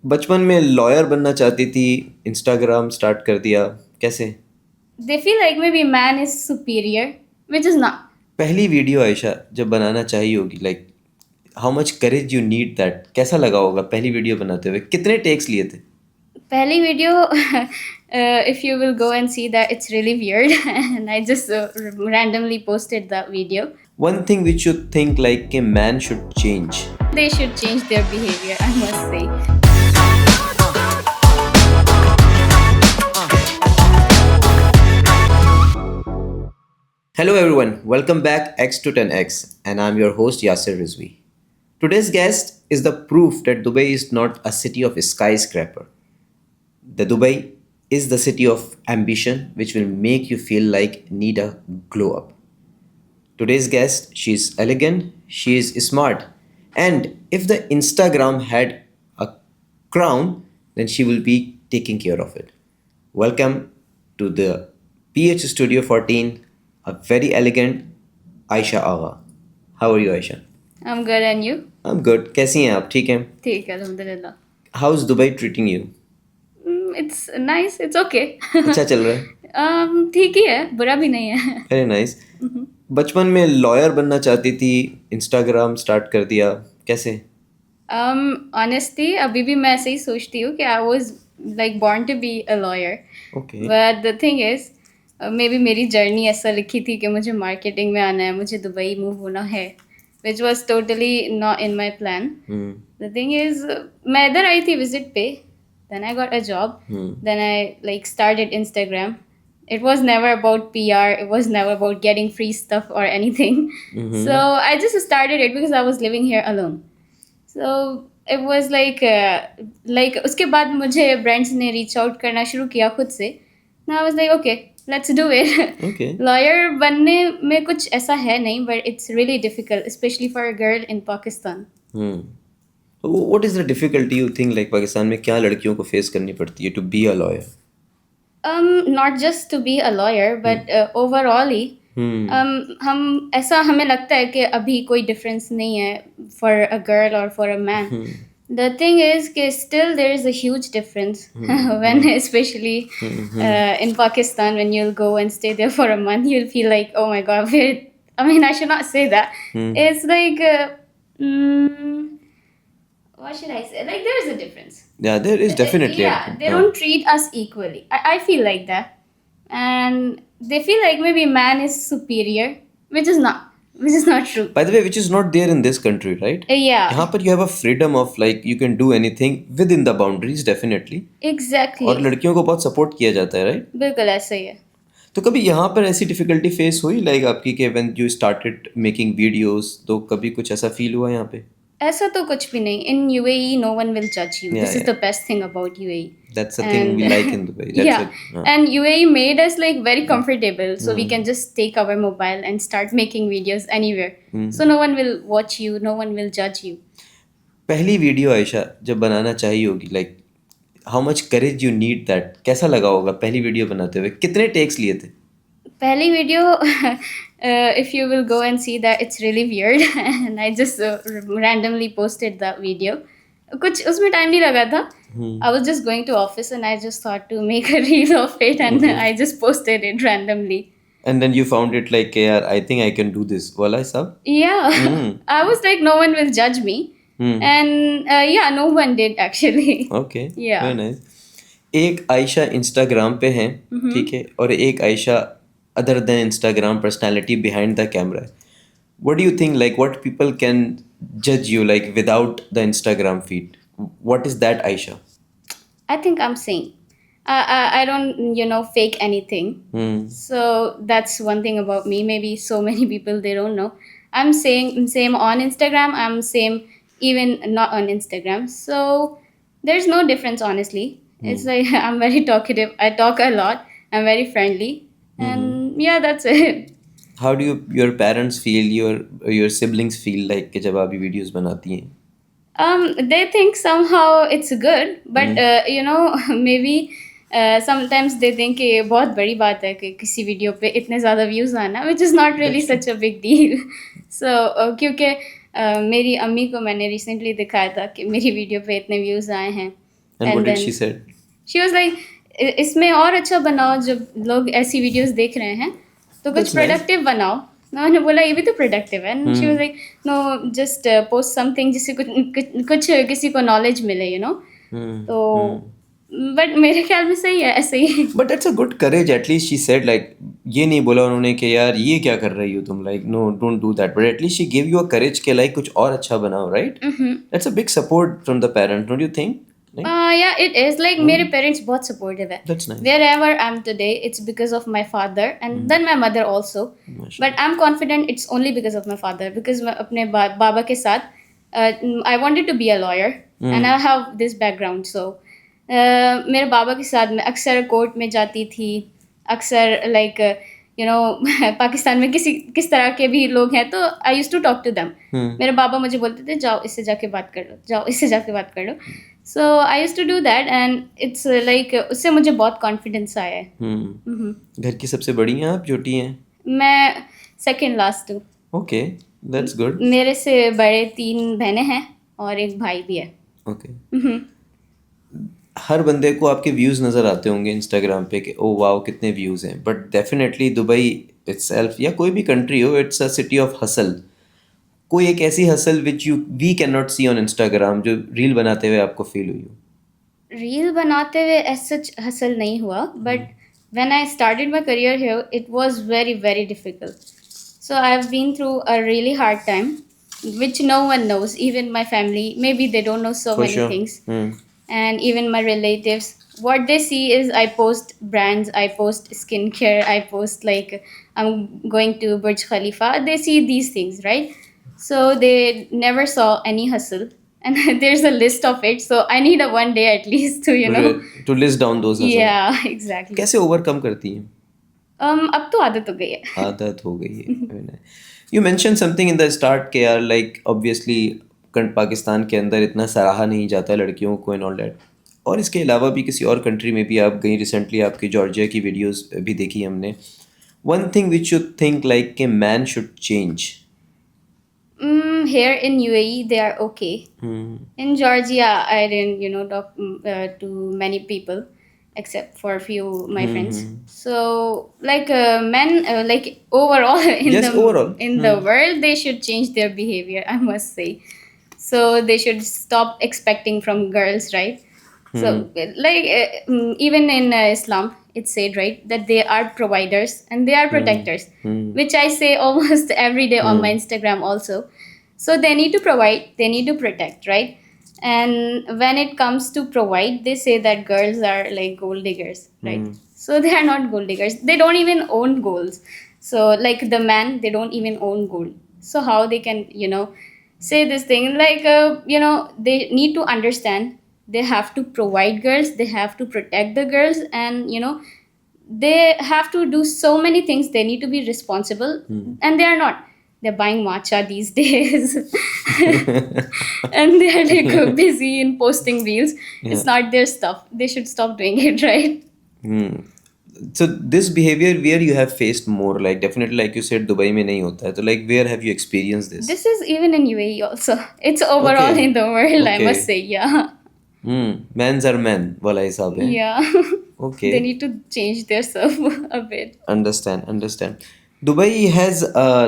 बचपन में लॉयर बनना चाहती थी, इंस्टाग्राम स्टार्ट कर दिया, कैसे? They feel like maybe man is superior, which is not. पहली वीडियो आयशा जब बनाना चाहिए होगी, like how much courage you need that, कैसा लगा होगा पहली वीडियो बनाते हुए? कितने टेक्स लिए थे? Pehli video, if you will go and see that, it's really weird, and I just randomly posted that video. One thing which you think like a man should change? They should change their behavior, I must say. Hello everyone, welcome back X to 10X, and I'm your host Yasir Rizvi. Today's guest is the proof that Dubai is not a city of skyscraper. The Dubai is the city of ambition, which will make you feel like need a glow up. Today's guest, she's elegant, she is smart, and if the Instagram had a crown, then she will be taking care of it. Welcome to the PH Studio 14, a very elegant Aisha Agha. How are you, Aisha? I'm good, and you? I'm good. कैसी हैं आप? ठीक हैं? ठीक है, alhamdulillah. How's Dubai treating you? It's nice, it's okay. अच्छा चल रहा है? ठीक ही है, बुरा भी नहीं है. Very nice. बचपन में लॉयर बनना चाहती थी, इंस्टाग्राम स्टार्ट कर दिया, कैसे? Honestly, अभी भी मैं ऐसे ही सोचती हूँ कि I was like born to be a lawyer. Okay. But the thing is, may be मेरी जर्नी ऐसा लिखी थी कि मुझे मार्केटिंग में आना है, मुझे दुबई मूव होना है, which was totally not in my plan. The thing is, मैं इधर आई थी विजिट पे, then I got a job, then I like started Instagram. It was never about PR, it was never about getting free stuff or anything. So I just started it because I was living here alone. So it was like उसके बाद मुझे brands ने reach out करना शुरू किया खुद से. Now I was like, okay, let's do it. Okay. Lawyer बनने में कुछ ऐसा है नहीं, but it's really difficult, especially for a girl in Pakistan. What is the difficulty you think like Pakistan में क्या लड़कियों को फेस करनी पड़ती है to be a lawyer? Not just to be a lawyer, but overall ही हम ऐसा हमें लगता है कि अभी कोई डिफरेंस नहीं है for a girl or for a man. The thing is कि still there is a huge difference when especially in Pakistan, when you'll go and stay there for a month, you'll feel like, oh my god, I mean, I should not say that. It's like what should I say, like there is a difference. Yeah, there is definitely. Yeah, they don't treat us equally. I feel like that, and they feel like maybe man is superior, which is not true. By the way, which is not there in this country, right? Yeah, यहाँ पर you have a freedom of like you can do anything within the boundaries, definitely. exactly. और लड़कियों को बहुत support किया जाता है, right? बिल्कुल ऐसा ही है. तो कभी यहाँ पर ऐसी डिफिकल्टी फेस हुई लाइक आपकी कि when you started making videos, तो कभी कुछ ऐसा फील हुआ यहाँ पे? ऐसा तो कुछ भी नहीं. In UAE, no one will judge you. Yeah, This is the best thing about UAE. That's the thing we like in Dubai. That's Yeah, it. and UAE made us like very comfortable, so we can just take our mobile and start making videos anywhere. So no one will watch you, no one will judge you. पहली video Ayesha जब बनाना चाहिए होगी, like how much courage you need that, कैसा लगा होगा पहली video बनाते हुए? कितने टेक्स लिए थे? पहली video, if you will go and see that, it's really weird, and I just randomly posted that video. कुछ उसमें टाइम नहीं लगा था. I was just going to office and I just thought to make a reel of it, and I just posted it randomly. And then you found it like, यार I think I can do this वाला सब? Yeah, I was like, no one will judge me, and yeah, no one did actually. Okay. Yeah. Very nice. एक Ayesha Instagram पे है, ठीक है, और एक Ayesha other than Instagram personality behind the camera. What do you think, like what people can judge you like without the Instagram feed? What is that Aisha? I think I'm sane. I don't fake anything. So that's one thing about me. Maybe so many people, they don't know. I'm same on Instagram. I'm same even not on Instagram. So there's no difference, honestly. It's like I'm very talkative. I talk a lot. I'm very friendly. And yeah, that's it. How do your parents feel, your siblings feel like कि जब आप ये videos बनाती हैं? They think somehow it's good, but maybe sometimes they think कि ये बहुत बड़ी बात है कि किसी वीडियो पे इतने ज़्यादा व्यूज़ आना, which is not really such a big deal. So क्योंकि मेरी अम्मी को मैंने रिसेंटली दिखाया था कि मेरी वीडियो पे इतने व्यूज़ आए हैं, And what And did then she said? she was like, इसमें और अच्छा बनाओ, जब लोग ऐसी वीडियोस देख रहे हैं तो कुछ That's nice. प्रोडक्टिव बनाओ. मैंने बोला ये भी तो प्रोडक्टिव है. And she was Hmm. Like, no, just post something जिससे कुछ किसी को नॉलेज मिले, यू नो. Hmm. तो Hmm. बट मेरे ख्याल में सही है ऐसे ही. But that's a good courage. At least she said like ये नहीं बोला उन्होंने कि यार ये क्या कर रही हो तुम, like no don't do that. But at least she gave you a courage कि like कुछ और अच्छा बनाओ, right? That's a big support from the parent, don't you think? Like, Yeah, it is. Like मेरे पेरेंट्स बहुत supportive है. that's nice. Wherever I'm today, it's because of my father and then my mother also. Mashallah. But I'm confident it's only because of my father, because मैं अपने बाबा के साथ I wanted to be a lawyer and I have this background. So मेरे बाबा के साथ मैं अक्सर court में जाती थी. अक्सर लाइक यू नो पाकिस्तान में किस तरह के भी लोग हैं तो I use to talk to them. मेरे बाबा मुझे बोलते थे जाओ इससे जाके बात कर लो, जाओ इससे जाके बात कर लो. So I use to do that and it's like उससे मुझे बहुत कॉन्फिडेंस आया है. घर की सबसे बड़ी हैं आप, छोटी हैं? मैं सेकंड लास्ट हूँ. Okay, that's good. मेरे से बड़े 3 बहनें हैं और एक भाई भी है. Okay. हर बंदे को आपके व्यूज़ नज़र आते होंगे इंस्टाग्राम पे कि ओ वाओ कितने व्यूज़ हैं, बट डेफिनेटली दुबई इट्सेल्फ या कोई भी कंट्री हो, it's a city of hustle. कोई एक ऐसी hustle which you we can not see on Instagram जो रील बनाते हुए आपको फील हुई हो? रील बनाते हुए एज सच हसल नहीं हुआ, but when I started my career here it was very very difficult. So I have been through a really hard time which no one knows, even my family. Maybe they don't know so For many sure. things. Hmm. And even my relatives, what they see is I post brands, I post skincare, I post like I'm going to Burj Khalifa. They see these things, right? So they never saw any hustle. And there's a list of it, so I need a one day at least to, you know. To list down those hustles. Yeah, exactly. कैसे overcome करती हैं? अब तो आदत हो गई है. आदत हो गई है. You mention something in the start के यार लाइक ऑब्वियसली पाकिस्तान के अंदर इतना सराहा नहीं जाता लड़कियों को एंड ऑल दैट, और इसके अलावा भी किसी और कंट्री में भी आप गई रिसेंटली, आपकी जॉर्जिया की वीडियोस भी देखी हमने. One thing which you think like के man should change? Here in UAE, they are okay. In Georgia, I didn't, you know, talk to many people except for a few my friends. So, like men, like overall in Yes, overall. the world, they should change their behavior. I must say. So they should stop expecting from girls, right? So, like even in Islam, it's said, right, that they are providers and they are protectors, which I say almost every day on my Instagram also. So they need to provide, they need to protect, right? And when it comes to provide, they say that girls are like gold diggers, right? So they are not gold diggers. They don't even own golds. So like the man, they don't even own gold. So how they can, you know, say this thing? Like, you know, they need to understand. They have to provide girls. They have to protect the girls, and you know, they have to do so many things. They need to be responsible, and they are not. They're buying matcha these days, and they are like busy in posting reels. It's not their stuff. They should stop doing it, right? So this behavior where you have faced more, like definitely like you said Dubai में नहीं होता है, तो like where have you experienced this? This is even in UAE also. It's overall Okay. in the world, I Okay. must say. Yeah. Men's are men वाला हिसाब है. Yeah. Okay. They need to change their self a bit. Understand. Dubai has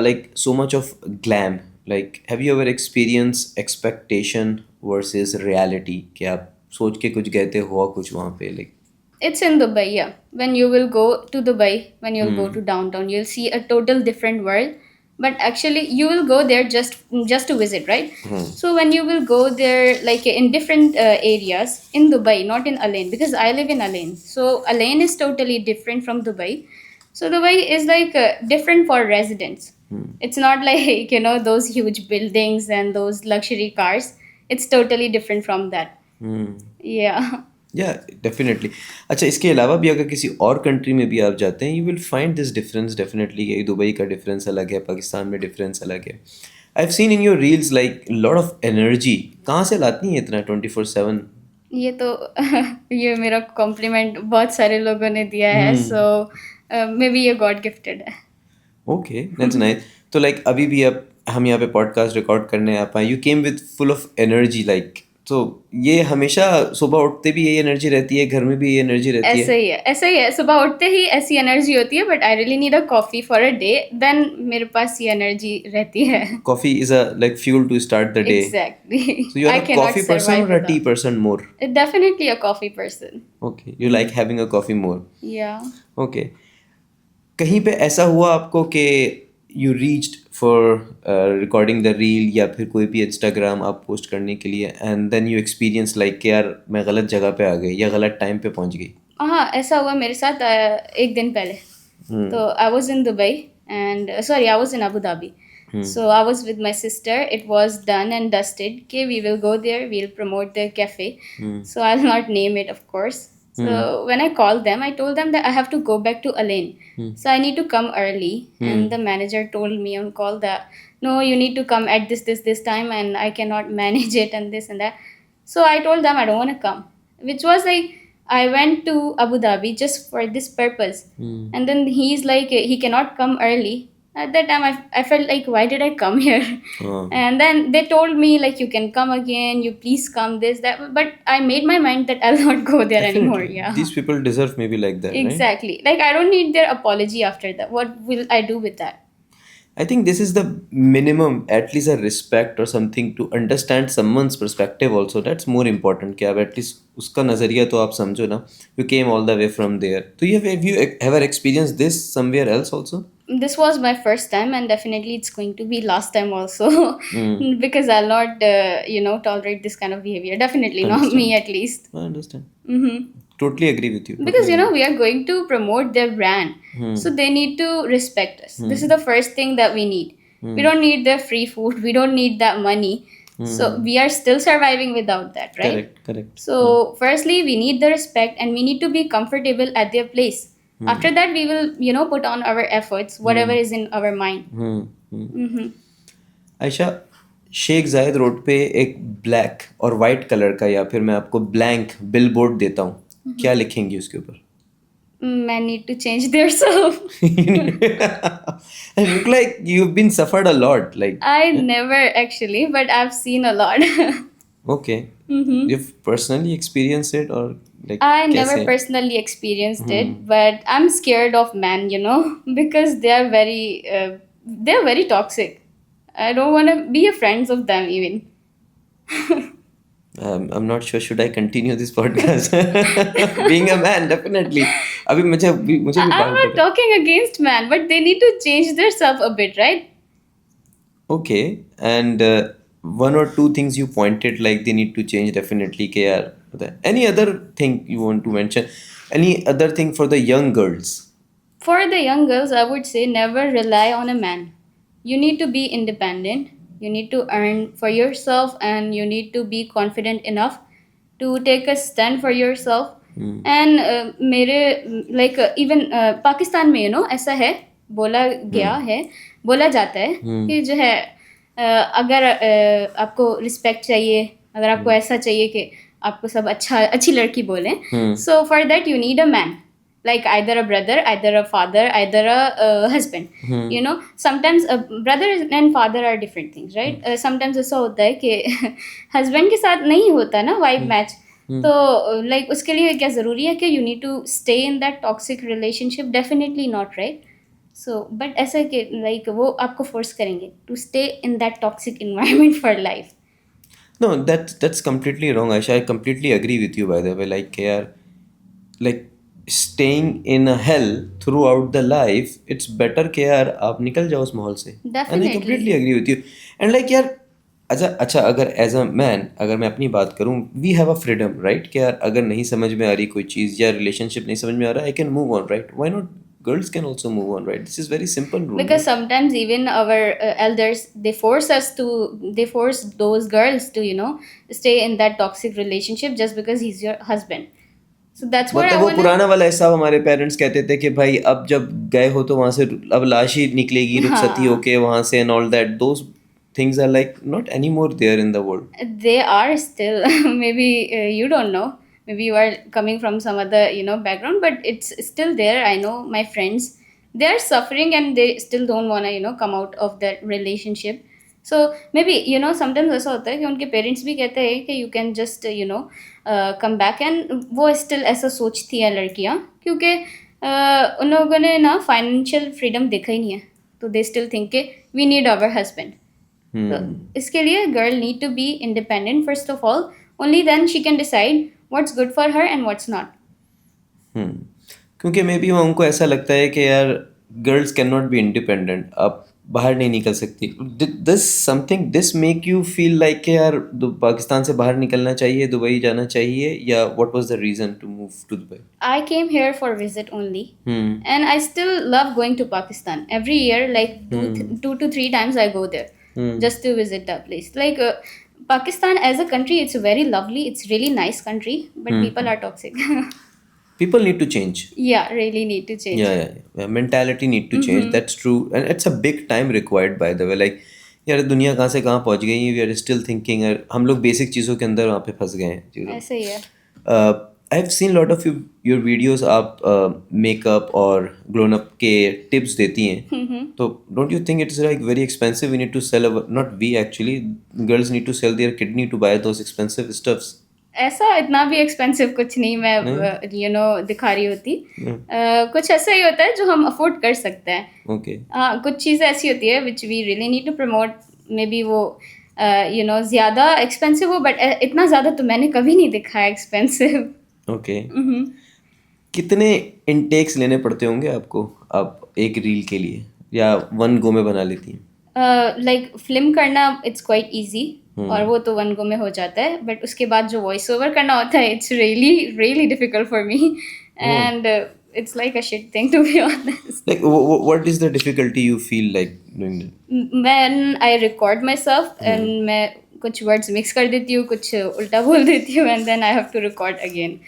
like so much of glam. Like, have you ever experienced expectation versus reality? कि आप सोच के कुछ गए थे, हुआ कुछ वहाँ पे, like It's in Dubai, yeah. When you will go to Dubai, when you'll go to downtown, you'll see a total different world. But actually, you will go there just to visit, right? So when you will go there, like in different areas in Dubai, not in Al Ain, because I live in Al Ain. So Al Ain is totally different from Dubai. So Dubai is like different for residents. It's not like, you know, those huge buildings and those luxury cars. It's totally different from that. Yeah. या definitely. अच्छा, इसके अलावा भी अगर किसी और country में भी आप जाते हैं, you will find this difference definitely. कि दुबई का डिफरेंस अलग है, पाकिस्तान में डिफरेंस अलग है. I have seen in your reels like lot of energy. कहाँ से लाती हैं इतना 24/7? ये तो ये मेरा कॉम्प्लीमेंट बहुत सारे लोगों ने दिया है. सो मे बी ये गॉड गिफ्टेड है. Okay, that's nice. तो लाइक अभी भी अब हम यहाँ पे पॉडकास्ट रिकॉर्ड करने आ पाए, you came with full of energy. Like तो ये हमेशा सुबह उठते भी यही एनर्जी रहती है, घर में भी यही एनर्जी रहती है? ऐसा ही है, सुबह उठते ही ऐसी एनर्जी होती है, but I really need a coffee for a day, then मेरे पास ये एनर्जी रहती है. Coffee is a like fuel to start the day. Exactly. So you are I a cannot coffee person survive or a tea without. person more? Definitely a coffee person. Okay, you like having a coffee more. Yeah. Okay. कहीं पे ऐसा हुआ आपको कि you reached for recording the reel या फिर कोई भी इंस्टाग्राम आप पोस्ट करने के लिए, and then you experience like कि यार मैं गलत जगह पे आ गई या गलत टाइम पे पहुंच गई? हाँ, ऐसा हुआ मेरे साथ एक दिन पहले. तो I was in Dubai and sorry I was in Abu Dhabi. So I was with my sister. It was done and dusted. Okay, we will go there. We'll promote the cafe. So I'll not name it, of course. So when I called them, I told them that I have to go back to Alain. So I need to come early. And the manager told me on call that no, you need to come at this time, and I cannot manage it and this and that. So I told them I don't want to come, which was like I went to Abu Dhabi just for this purpose. And then he's like he cannot come early. At that time, I felt like, why did I come here? Oh. And then they told me, like, you can come again, you please come, this, that. But I made my mind that I'll not go there anymore. Definitely. Yeah. These people deserve maybe like that, right? Exactly. Like, I don't need their apology after that. What will I do with that? I think this is the minimum, at least a respect or something to understand someone's perspective also. That's more important कि आप at least उसका नज़रिया तो आप समझो ना. You came all the way from there. तो have you ever experienced this somewhere else also? This was my first time, and definitely it's going to be last time also. Because I'll not, tolerate this kind of behavior. Definitely not Understand. me, at least. I understand. Mm-hmm. Totally agree with you. Because Totally we are going to promote their brand, so they need to respect us. This is the first thing that we need. We don't need their free food, we don't need that money. So we are still surviving without that, right? Correct. So firstly we need the respect, and we need to be comfortable at their place. After that we will put on our efforts, whatever is in our mind. Ayesha, Sheikh जायद road पे एक black और white colour का, या फिर मैं आपको blank bill board देता हूँ, क्या लिखेंगी उसके ऊपर? Men need to change themselves. And look like you've been suffered a lot. Like I never actually, but I've seen a lot. okay, you've personally experienced it or like? I never कैसे? personally experienced it, but I'm scared of men, because they're very toxic. I don't want to be a friends of them even. I'm not sure. Should I continue this podcast? Being a man, definitely. अभी मुझे भी I'm doubt not talking against men, but they need to change themselves a bit, right? Okay, and one or two things you pointed like they need to change definitely. के यार पता है. Any other thing you want to mention? Any other thing for the young girls? For the young girls, I would say never rely on a man. You need to be independent. You need to earn for yourself, and you need to be confident enough to take a stand for yourself. And मेरे like even Pakistan में ऐसा है, बोला गया है, बोला जाता है कि जो है अगर आपको रिस्पेक्ट चाहिए, अगर आपको ऐसा चाहिए कि आपको सब अच्छी लड़की बोलें, so for that you need a man. Like either a brother, either a father, either a husband. Sometimes a brother and father are different things, right? Sometimes ऐसा होता है कि husband के साथ नहीं होता ना vibe match. तो like उसके लिए क्या ज़रूरी है कि you need to stay in that toxic relationship? Definitely not, right? So but ऐसा कि like वो आपको force करेंगे to stay in that toxic environment for life. No, that's completely wrong, Aisha. I completely agree with you, by the way. Like यार, like staying in a hell throughout the life, it's better कि यार आप निकल जाओ उस माहौल से. And I Definitely. completely agree with you. And like यार, अच्छा अगर एज अ मैन अगर मैं अपनी बात करूं, we have a freedom, right? कि यार अगर नहीं समझ में आ रही कोई चीज़ या रिलेशनशिप नहीं समझ में आ रहा, I can move on, right? Why not? Girls can also move on, right? This is very simple rule. Because sometimes even our elders, they force those girls to stay in that toxic relationship just because he's your husband. So that's what I मतलब वो want. पुराना वाला हिसाब हमारे parents कहते थे कि भाई अब जब गए हो तो वहां से अब लाश ही निकलेगी रुखसती होके वहां से, and all that. Those things are like not anymore there in the world. They are still. Maybe you don't know, maybe you are coming from some other background, but it's still there. I know my friends, they are suffering and they still don't want to come out of that relationship so may be you know sometimes ऐसा होता है कि उनके parents भी कहते हैं कि you can just you know come back, and वो स्टिल ऐसा सोचती हैं लड़कियाँ, क्योंकि उन लोगों ने ना फाइनेंशियल फ्रीडम देखा ही नहीं है, तो दे स्टिल थिंक के वी नीड आवर हस्बैंड। तो इसके लिए girl need to be independent first of all, only then she can decide what's good for her and what's not. क्योंकि मे बी उनको ऐसा लगता है कि यार girls can not be independent, आप बाहर नहीं निकल सकती। This make you feel like कि यार पाकिस्तान से बाहर निकलना चाहिए, दुबई जाना चाहिए, या what was the reason to move to Dubai? I came here for visit only, and I still love going to Pakistan every year. Like two to three times I go there just to visit that place. Like Pakistan as a country, it's very lovely. It's really nice country, but people are toxic. People need to change. Yeah, really need to change. Yeah. Mentality need to change. That's true, and it's a big time required, by the way. Like यार दुनिया कहाँ से कहाँ पहुँच गई, we are still thinking, हम लोग basic चीज़ों के अंदर वहाँ पे फंस गए हैं। ऐसे ही है। I have seen lot of your videos, आप मेकअप और ग्लोन अप के टिप्स देती हैं, तो don't you think it's like very expensive? We need to sell, not we actually, girls need to sell their kidney to buy those expensive stuffs. ऐसा इतना भी expensive कुछ नहीं मैं यू नो दिखा रही होती। कुछ ऐसा ही होता है जो हम अफोर्ड कर सकते हैं। ओके। हाँ, कुछ चीज़ें ऐसी होती है which we really need to promote, may be वो यू नो ज़्यादा एक्सपेंसिव हो, बट इतना ज़्यादा तो मैंने कभी नहीं देखा है एक्सपेंसिव। ओके। कितने इनटेक्स लेने पड़ते होंगे आपको, आप एक रील के लिए, या वन गो में बना लेती हैं? लाइक फिल्म करना इट्स क्वाइट ईजी, और वो तो वन गो में हो जाता है, बट उसके बाद जो वॉइस ओवर करना होता है it's really really difficult for me, and it's like a shit thing to be honest. Like, what is the difficulty you feel like doing that? When I record myself and मैं कुछ words mix कर देती हूँ, कुछ उल्टा बोल देती हूँ, and then I have to record again.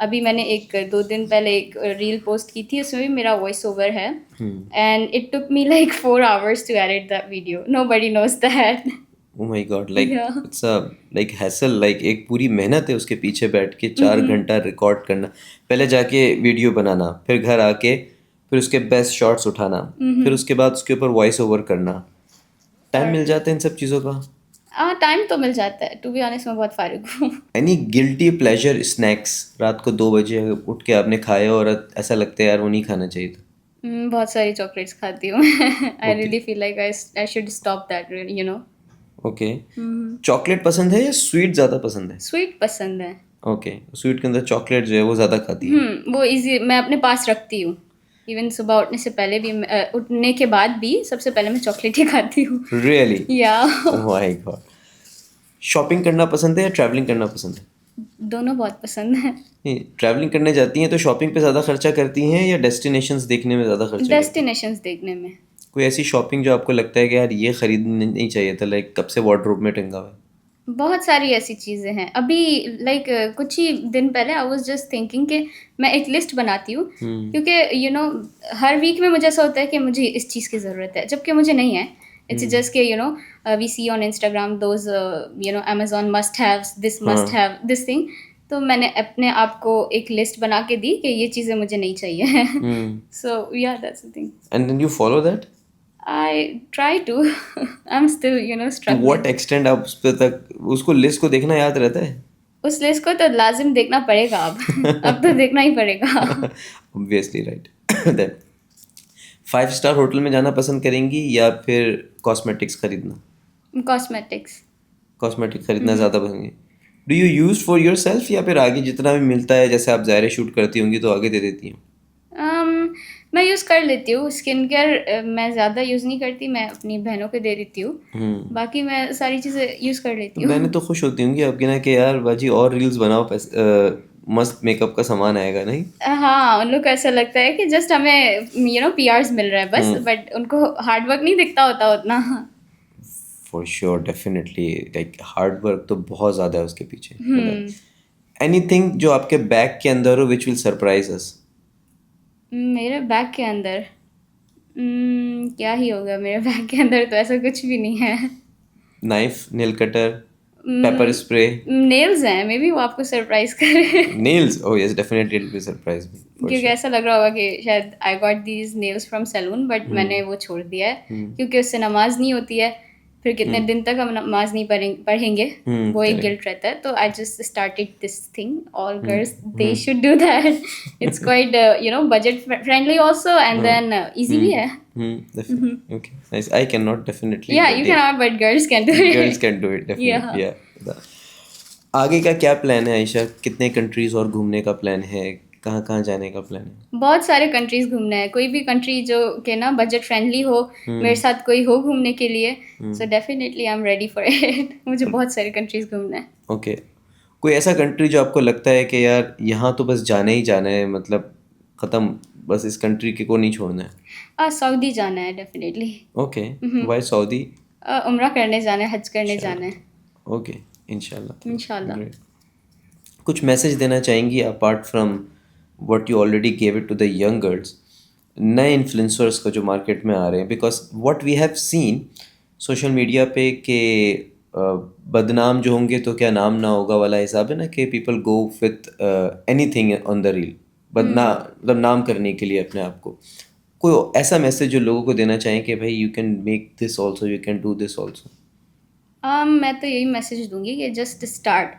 अभी मैंने 1-2 दिन पहले एक रील पोस्ट की थी, उसमें भी मेरा वॉइस ओवर है, and it took me like 4 hours to edit that video. Nobody knows that. Oh my God, like it's a like hassle, like एक पूरी मेहनत है उसके पीछे बैठ के 4 घंटा रिकॉर्ड करना, पहले जाके वीडियो बनाना, फिर घर आके फिर उसके बेस्ट शॉट्स उठाना, फिर उसके बाद उसके ऊपर वॉइस ओवर करना। टाइम मिल जाता है इन सब चीज़ों का? हाँ, टाइम तो मिल जाता है, टू बी ऑनेस्ट मैं बहुत फारिग हूँ। एनी गिल्टी प्लेजर स्नैक्स रात को 2 बजे उठ के आपने खाए और ऐसा लगता है यार वो नहीं खाना चाहिए था? बहुत सारी चॉकलेट्स खाती हूँ। I really feel like I should stop that, you know. Okay. Chocolate पसंद है या स्वीट ज़्यादा पसंद है? स्वीट पसंद है। ओके। स्वीट के अंदर चॉकलेट जो है वो ज़्यादा खाती है? वो इजी मैं अपने पास रखती हूँ, इवन सुबह उठने से पहले भी, उठने के बाद भी सबसे पहले मैं चॉकलेट ही खाती हूँ। रियली? या माय गॉड। शॉपिंग करना पसंद है या ट्रैवलिंग करना पसंद है? दोनों बहुत पसंद है। नहीं, ट्रैवलिंग करने जाती हैं तो शॉपिंग पे ज़्यादा खर्चा करती हैं या डेस्टिनेशंस देखने में ज़्यादा खर्चा करती हैं? डेस्टिनेशंस देखने में। कोई ऐसी शॉपिंग जो आपको लगता है कि यार ये खरीदनी नहीं चाहिए था, लाइक कब से वार्डरोब में टंगा हुआ है? बहुत सारी ऐसी चीज़ें हैं। अभी लाइक कुछ ही दिन पहले आई वाज जस्ट थिंकिंग कि मैं एक लिस्ट बनाती हूँ, क्योंकि यू नो हर वीक में मुझे ऐसा होता है कि मुझे इस चीज़ की ज़रूरत है, जबकि मुझे नहीं है। इट्स जस्ट के you know we see on Instagram those you know Amazon must haves this, must have this thing. तो मैंने अपने आप को एक लिस्ट बना के दी कि ये चीज़ें मुझे नहीं चाहिए। So yeah that's the thing. And then you follow that? I try to. I'm still, you know, to struggling. What extent आप उस पे तक उसको लिस्ट को देखना याद रहता है? उस लिस्ट को तो लाजिम देखना पड़ेगा अब। अब तो देखना ही पड़ेगा। Obviously, right. Then 5 star hotel में जाना पसंद करेंगी या फिर कॉस्मेटिक्स खरीदना? कॉस्मेटिक्स। कॉस्मेटिक खरीदना ज़्यादा पसंद है? Do you use for your self या फिर आगे जितना भी मिलता है, जैसे आप ज़ाहिर शूट करती होंगी तो आगे दे देती हैं? मैं यूज़ कर लेती हूँ। स्किन केयर मैं ज़्यादा यूज़ नहीं करती, मैं अपनी बहनों को दे देती हूँ। बाकी मैं सारी चीज़ें यूज़ कर लेती हूँ। मैंने तो खुश होती होंगी आपके ना कि यार बाजी और रील्स बनाओ, मस्त मेकअप का सामान आएगा, नहीं? हाँ, उन लोग को ऐसा लगता है कि जस्ट हमें यू नो PRs मिल रहा है बस, बट उनको हार्ड वर्क नहीं दिखता होता उतना। For sure, definitely, like hard work तो बहुत ज़्यादा है उसके पीछे। एनीथिंग जो आपके बैग के अंदर हो विच विल सरप्राइज अस? मेरे बैग के अंदर क्या ही होगा? मेरे बैग के अंदर तो ऐसा कुछ भी नहीं है। Knife, nail cutter, paper spray? Nails हैं, मे बी वो आपको सरप्राइज करे। Nails? Oh yes, definitely it will surprise me. क्योंकि ऐसा लग रहा होगा कि शायद I got these nails from salon, but मैंने वो छोड़ दिया है क्योंकि उससे नमाज नहीं होती है। फिर कितने दिन तक हम नमाज नहीं पढ़ेंगे, वो एक correct. गिल्ट रहता है. तो I just started this thing. All girls they should do that. It's quite budget friendly also, and then easy भी है. Definitely. Okay, nice. I cannot definitely. Yeah, but you cannot, but girls can do it. Girls can do it definitely. Yeah. Yeah. आगे का क्या plan है आयशा? कितने countries और घूमने का प्लान है? कहाँ कहाँ जाने का प्लान है? बहुत सारे कंट्रीज घूमना है. कोई भी कंट्री जो के ना बजट फ्रेंडली हो, मेरे साथ कोई हो घूमने के लिए, so definitely I am ready for it. मुझे बहुत सारे कंट्रीज घूमना है. ओके. कोई ऐसा कंट्री जो आपको लगता है कि यार यहाँ तो बस जाना ही जाना है, मतलब ख़त्म, बस इस कंट्री के को नहीं छोड़ना है? सऊदी जाना है डेफिनेटली. ओके. Why Saudi? उम्रा करने जाना है, हज करने जाना है. ओके, इंशाल्लाह. इंशाल्लाह. Great. कुछ मैसेज देना चाहेंगी apart from what you already gave it to the young girls, नए इन्फ्लुएंसर्स को जो मार्केट में आ रहे हैं? Because what we have seen social media पे कि बदनाम जो होंगे तो क्या नाम ना होगा वाला हिसाब है ना, कि people go with anything on the reel, मतलब नाम करने के लिए अपने आप को. कोई ऐसा मैसेज जो लोगों को देना चाहें कि भाई you can make this also, you can do this also? मैं तो यही मैसेज दूंगी कि जस्ट स्टार्ट,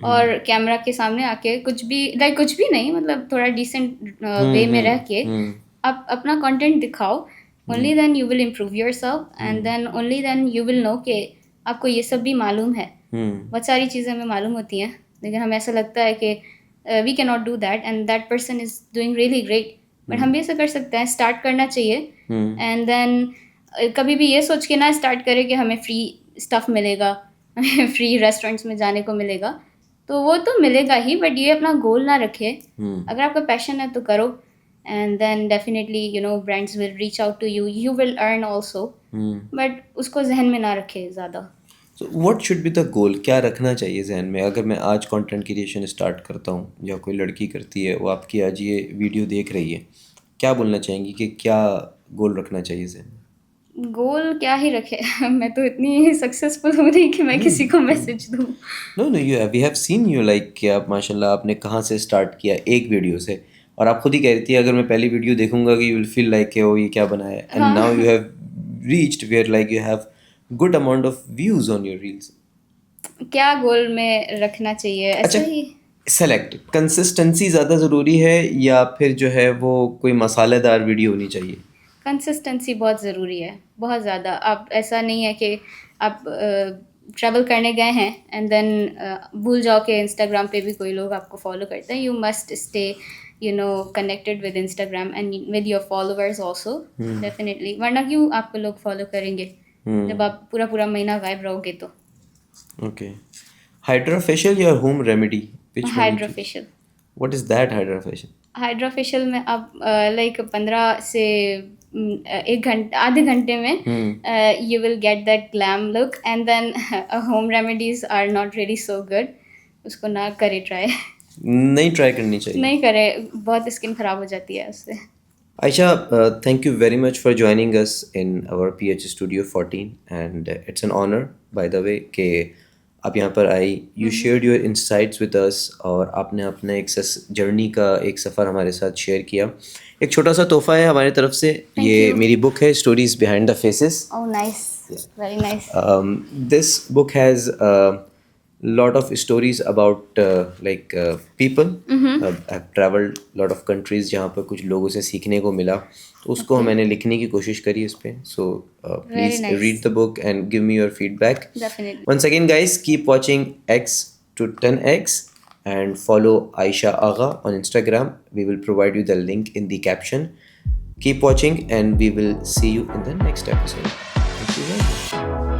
और कैमरा के सामने आके कुछ भी कुछ भी नहीं, मतलब थोड़ा डिसेंट वे में रह के आप अपना कंटेंट दिखाओ. Only then you will improve yourself, and then only then you will know कि आपको ये सब भी मालूम है. बहुत सारी चीज़ें हमें मालूम होती हैं, लेकिन हमें ऐसा लगता है कि we can not do that, and that person is doing really great. But हम भी ऐसा कर सकते हैं. स्टार्ट करना चाहिए, एंड देन कभी भी ये सोच के ना स्टार्ट करें कि हमें फ्री स्टफ़ मिलेगा, हमें फ्री रेस्टोरेंट्स में जाने को मिलेगा. तो वो तो मिलेगा ही, बट ये अपना गोल ना रखे. अगर आपका पैशन है तो करो, and then definitely brands will reach out to you, you will earn also, but उसको जहन में ना रखे ज़्यादा. So what should be the goal? क्या रखना चाहिए जहन में? अगर मैं आज कंटेंट क्रिएशन स्टार्ट करता हूँ, या कोई लड़की करती है, वो आपकी आज ये वीडियो देख रही है, क्या बोलना चाहेंगी कि क्या गोल रखना चाहिए जहन में? गोल क्या ही रखे. मैं तो इतनी सक्सेसफुल हूँ नहीं कि मैं किसी को मैसेज दूँ. No no, you we have seen you like कि आप माशाल्लाह आपने कहाँ से स्टार्ट किया, एक वीडियो से, और आप खुद ही कह रही थी अगर मैं पहली वीडियो देखूंगा कि यू विल फील लाइक ओ ये क्या बनाया है, and now you have reached where like you have good amount of views on your reels. क्या गोल में रखना चाहिए? ऐसा ही सेलेक्ट कंसिस्टेंसी ज़्यादा ज़रूरी है, या फिर जो है वो कोई मसालेदार वीडियो होनी चाहिए? कंसिस्टेंसी बहुत ज़रूरी है, बहुत ज़्यादा. आप ऐसा नहीं है कि आप ट्रैवल करने गए हैं एंड देन भूल जाओ कि इंस्टाग्राम पे भी कोई लोग आपको फॉलो करते हैं. You must stay connected with Instagram and with your followers also, definitely. वरना क्यों आपको लोग फॉलो करेंगे जब आप पूरा पूरा महीना गायब रहोगे तो. ओके. हाइड्रा फेशियल या home remedy? Hydra facial. What is that hydra facial? Hydra facial में आप लाइक 15 से एक घंटे आधे घंटे में you will get that glam look, and then home remedies are not really so good. उसको ना करे ट्राई. नहीं ट्राई करनी चाहिए. नहीं करे, बहुत स्किन खराब हो जाती है उससे. Aisha, thank you very much for joining us in our PH Studio 14, and it's an honor by the way कि आप यहाँ पर आई. You shared your insights with us, और आपने अपने एक जर्नी का एक सफ़र हमारे साथ शेयर किया. एक छोटा सा तोहफा है हमारी तरफ से. ये मेरी बुक है, stories behind the faces. Oh, nice. Very nice. This book has lot of stories about people. I've traveled lot of countries जहाँ पर कुछ लोगों से सीखने को मिला, तो उसको मैंने लिखने की कोशिश करी इस पे. So please read the book and give me your feedback. Definitely. Once again guys, keep watching X to 10X and follow Aisha Agha on Instagram. We will provide you the link in the caption. Keep watching and we will see you in the next episode. Thank you very much.